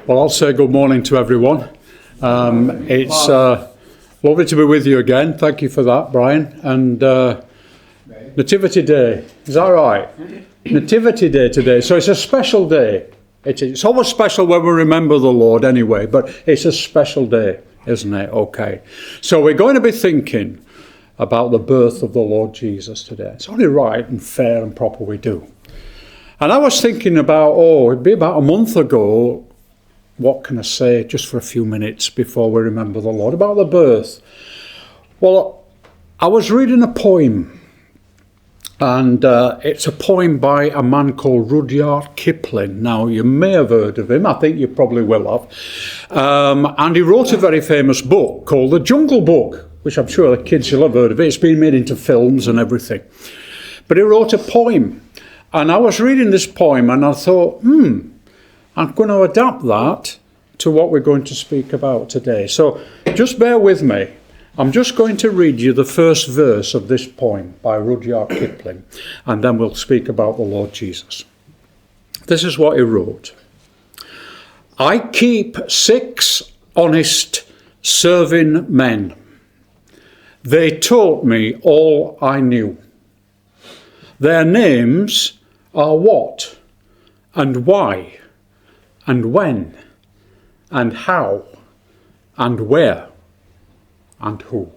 Well, I'll say good morning to everyone. It's lovely to be with you again. Thank you for that, Brian. And Nativity Day, is that right? Nativity Day today. So it's a special day. It's always special when we remember the Lord anyway, but it's a special day, isn't it? Okay. So we're going to be thinking about the birth of the Lord Jesus today. It's only right and fair and proper we do. And I was thinking about, it'd be about a month ago, what can I say, just for a few minutes before we remember the Lord, about the birth. Well, I was reading a poem, and it's a poem by a man called Rudyard Kipling. Now, you may have heard of him, I think you probably will have. And he wrote a very famous book called The Jungle Book, which I'm sure the kids will have heard of it. It's been made into films and everything. But he wrote a poem. And I was reading this poem and I thought, I'm going to adapt that to what we're going to speak about today. So just bear with me. I'm just going to read you the first verse of this poem by Rudyard Kipling, and then we'll speak about the Lord Jesus. This is what he wrote. I keep 6 honest serving men. They taught me all I knew. Their names are what, and why, and when, and how, and where, and who.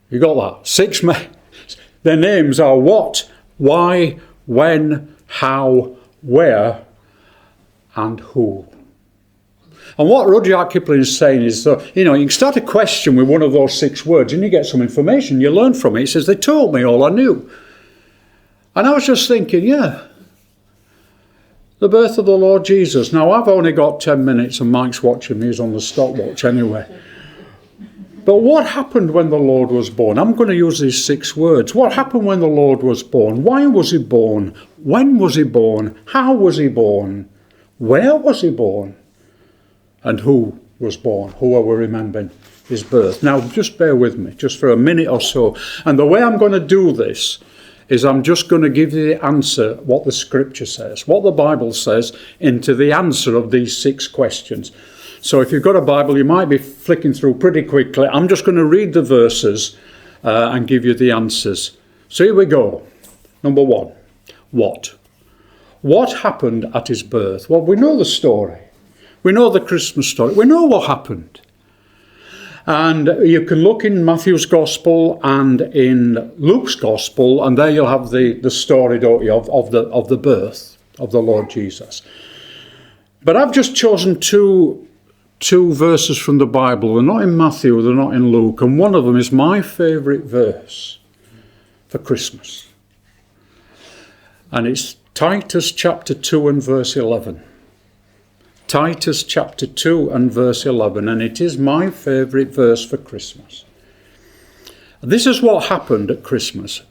You got that? 6 men. Their names are what, why, when, how, where, and who. And what Rudyard Kipling is saying is that, you can start a question with one of those 6 words and you get some information, you learn from it. He says, they taught me all I knew. And I was just thinking, the birth of the Lord Jesus. Now, I've only got 10 minutes and Mike's watching me, he's on the stopwatch anyway. But what happened when the Lord was born? I'm going to use these 6 words. What happened when the Lord was born? Why was he born? When was he born? How was he born? Where was he born? And who was born? Who are we remembering his birth? Now, just bear with me, just for a minute or so. And the way I'm going to do this is I'm just going to give you the answer, what the scripture says, what the Bible says, into the answer of these 6 questions. So if you've got a Bible, you might be flicking through pretty quickly. I'm just going to read the verses and give you the answers. So here we go. Number 1, what? What happened at his birth? Well, we know the story. We know the Christmas story. We know what happened. And you can look in Matthew's Gospel and in Luke's Gospel, and there you'll have the story, don't you, of the birth of the Lord Jesus. But I've just chosen two verses from the Bible. They're not in Matthew, they're not in Luke, and one of them is my favourite verse for Christmas. And it's Titus chapter 2 and verse 11. Titus chapter 2 and verse 11, and it is my favourite verse for Christmas. This is what happened at Christmas.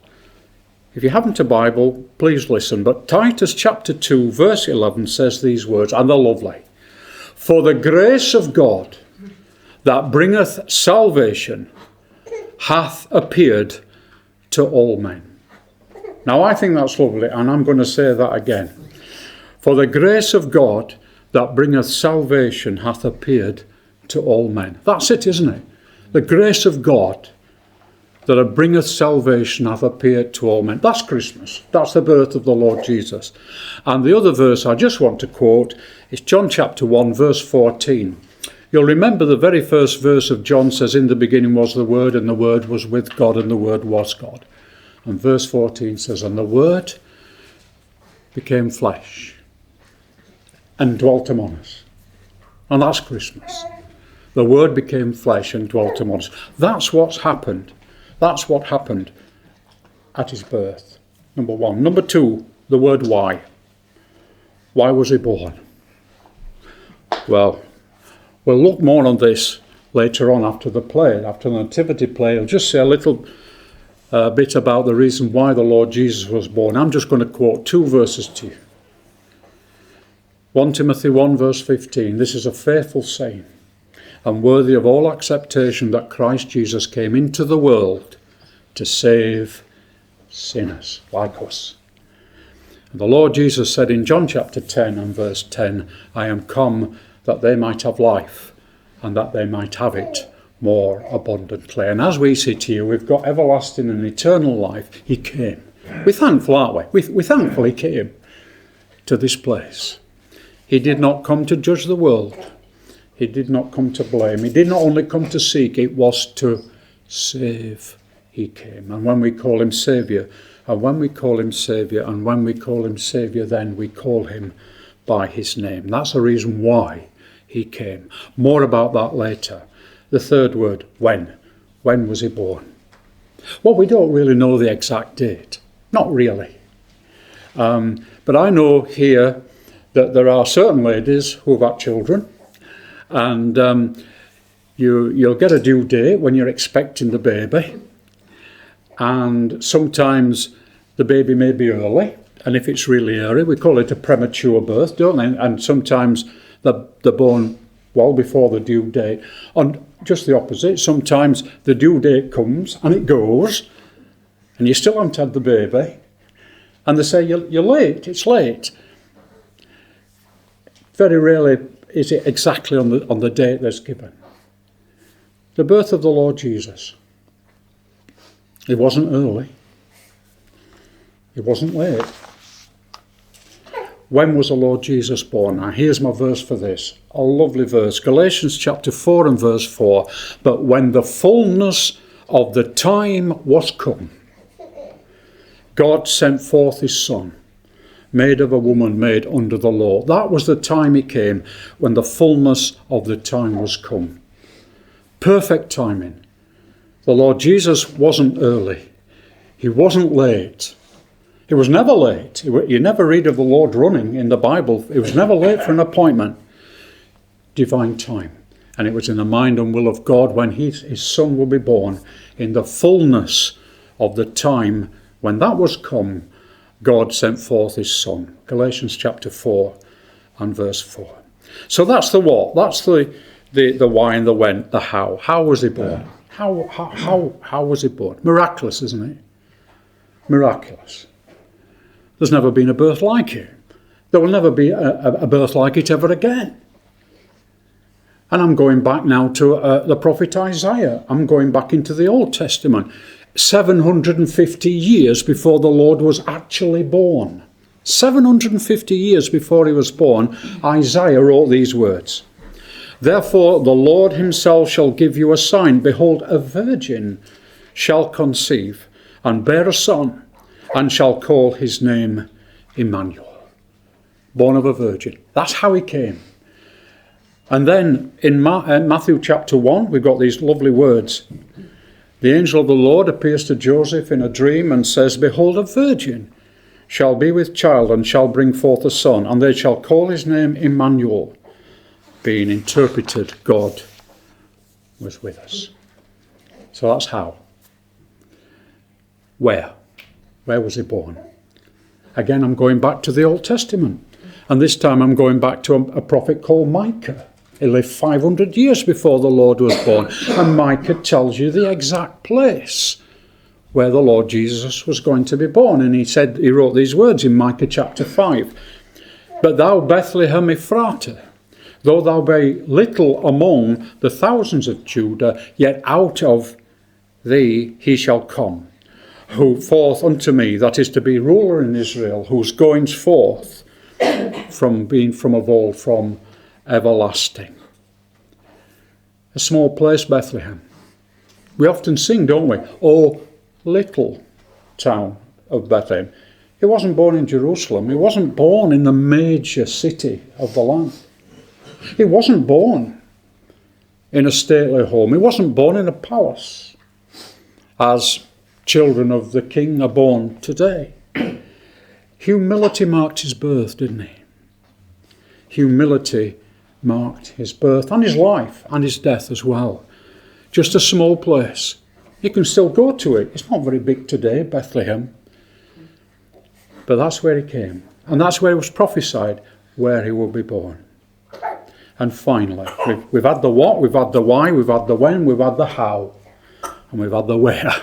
If you haven't a Bible, please listen, but Titus chapter 2 verse 11 says these words, and they're lovely. For the grace of God that bringeth salvation hath appeared to all men. Now I think that's lovely, and I'm going to say that again. For the grace of God that bringeth salvation hath appeared to all men. That's it, isn't it? The grace of God that bringeth salvation hath appeared to all men. That's Christmas. That's the birth of the Lord Jesus. And the other verse I just want to quote is John chapter 1, verse 14. You'll remember the very first verse of John says, in the beginning was the Word, and the Word was with God, and the Word was God. And verse 14 says, and the Word became flesh and dwelt among us. And that's Christmas. The Word became flesh and dwelt among us. That's what's happened. That's what happened at his birth. Number 1. Number 2, the word why. Why was he born? Well, we'll look more on this later on after the play, after the nativity play. I'll just say a little bit about the reason why the Lord Jesus was born. I'm just going to quote 2 verses to you. 1 Timothy 1 verse 15, this is a faithful saying and worthy of all acceptation that Christ Jesus came into the world to save sinners like us. The Lord Jesus said in John chapter 10 and verse 10, I am come that they might have life and that they might have it more abundantly. And as we sit here, we've got everlasting and eternal life. He came. We're thankful, aren't we? We're thankful he came to this place. He did not come to judge the world. He did not come to blame. He did not only come to seek, it was to save. He came. And when we call him Saviour, and when we call him Saviour, and when we call him Saviour, then we call him by his name. That's the reason why he came. More about that later. The third word, when. When was he born? Well, we don't really know the exact date. Not really. But I know here that there are certain ladies who have had children, and you'll get a due date when you're expecting the baby. And sometimes the baby may be early, and if it's really early, we call it a premature birth, don't they? And sometimes they're born well before the due date. And just the opposite, sometimes the due date comes and it goes, and you still haven't had the baby, and they say you're late, it's late. Very rarely is it exactly on the date that's given. The birth of the Lord Jesus. It wasn't early. It wasn't late. When was the Lord Jesus born? Now here's my verse for this. A lovely verse. Galatians chapter 4 and verse 4. But when the fullness of the time was come, God sent forth his Son, made of a woman, made under the law. That was the time he came, when the fullness of the time was come. Perfect timing. The Lord Jesus wasn't early. He wasn't late. He was never late. You never read of the Lord running in the Bible. He was never late for an appointment. Divine time. And it was in the mind and will of God when his Son will be born. In the fullness of the time, when that was come, God sent forth his Son. Galatians chapter 4 and verse 4. So that's the what. That's the why and the when, the how. How was he born? How was he born? Miraculous, isn't it? Miraculous. There's never been a birth like it. There will never be a birth like it ever again. And I'm going back now to the prophet Isaiah. I'm going back into the Old Testament. 750 years before the Lord was actually born. 750 years before he was born, Isaiah wrote these words. Therefore the Lord himself shall give you a sign. Behold, a virgin shall conceive and bear a son, and shall call his name Emmanuel. Born of a virgin. That's how he came. And then in Matthew chapter 1, we've got these lovely words. The angel of the Lord appears to Joseph in a dream and says, Behold, a virgin shall be with child and shall bring forth a son, and they shall call his name Emmanuel. Being interpreted, God was with us. So that's how. Where? Where was he born? Again, I'm going back to the Old Testament. And this time I'm going back to a prophet called Micah. He lived 500 years before the Lord was born. And Micah tells you the exact place where the Lord Jesus was going to be born. And he wrote these words in Micah chapter 5. But thou, Bethlehem Ephratah, though thou be little among the thousands of Judah, yet out of thee he shall come, who forth unto me, that is to be ruler in Israel, whose goings forth from being from of old, from everlasting. A small place, Bethlehem. We often sing, don't we? Oh, little town of Bethlehem. He wasn't born in Jerusalem. He wasn't born in the major city of the land. He wasn't born in a stately home. He wasn't born in a palace, as children of the King are born today. Humility marked his birth, didn't he? Humility marked his birth and his life and his death as well. Just a small place. You can still go to it. It's not very big today, Bethlehem. But that's where he came. And that's where it was prophesied, where he will be born. And finally, we've had the what, we've had the why, we've had the when, we've had the how, and we've had the where.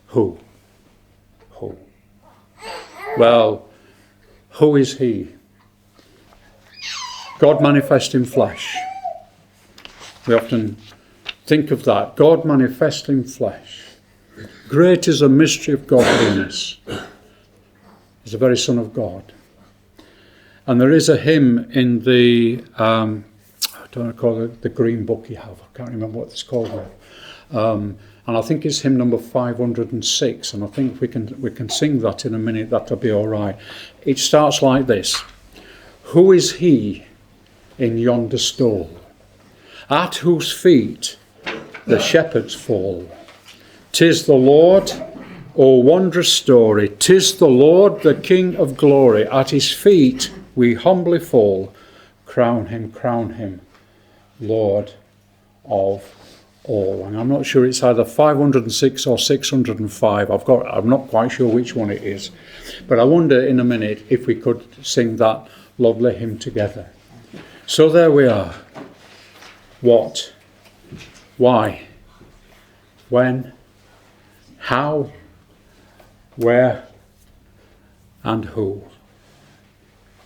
Who? Well, who is he? God manifest in flesh. We often think of that. God manifest in flesh. Great is the mystery of godliness. He's the very Son of God. And there is a hymn in the, I don't know, call it the green book you have. I can't remember what it's called now. And I think it's hymn number 506. And I think we can sing that in a minute. That'll be all right. It starts like this. Who is he in yonder stall, at whose feet the shepherds fall? 'Tis the Lord, O wondrous story, 'tis the Lord, the King of glory. At his feet we humbly fall. Crown him, Lord of all. And I'm not sure it's either 506 or 605. I'm not quite sure which one it is. But I wonder in a minute if we could sing that lovely hymn together. So there we are. What? Why? When? How? Where? And who?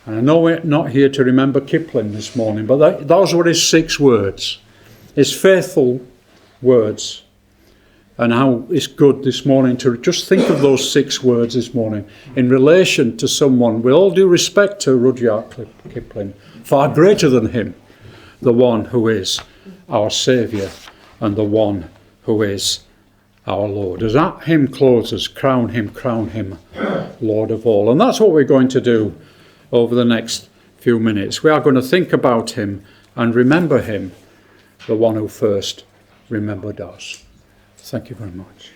And I know we're not here to remember Kipling this morning, but those were his 6 words. His faithful words. And how it's good this morning to just think of those 6 words this morning in relation to someone, with all due respect to Rudyard Kipling, far greater than him, the one who is our Saviour and the one who is our Lord. As that hymn closes, crown him, Lord of all. And that's what we're going to do over the next few minutes. We are going to think about him and remember him, the one who first remembered us. Thank you very much.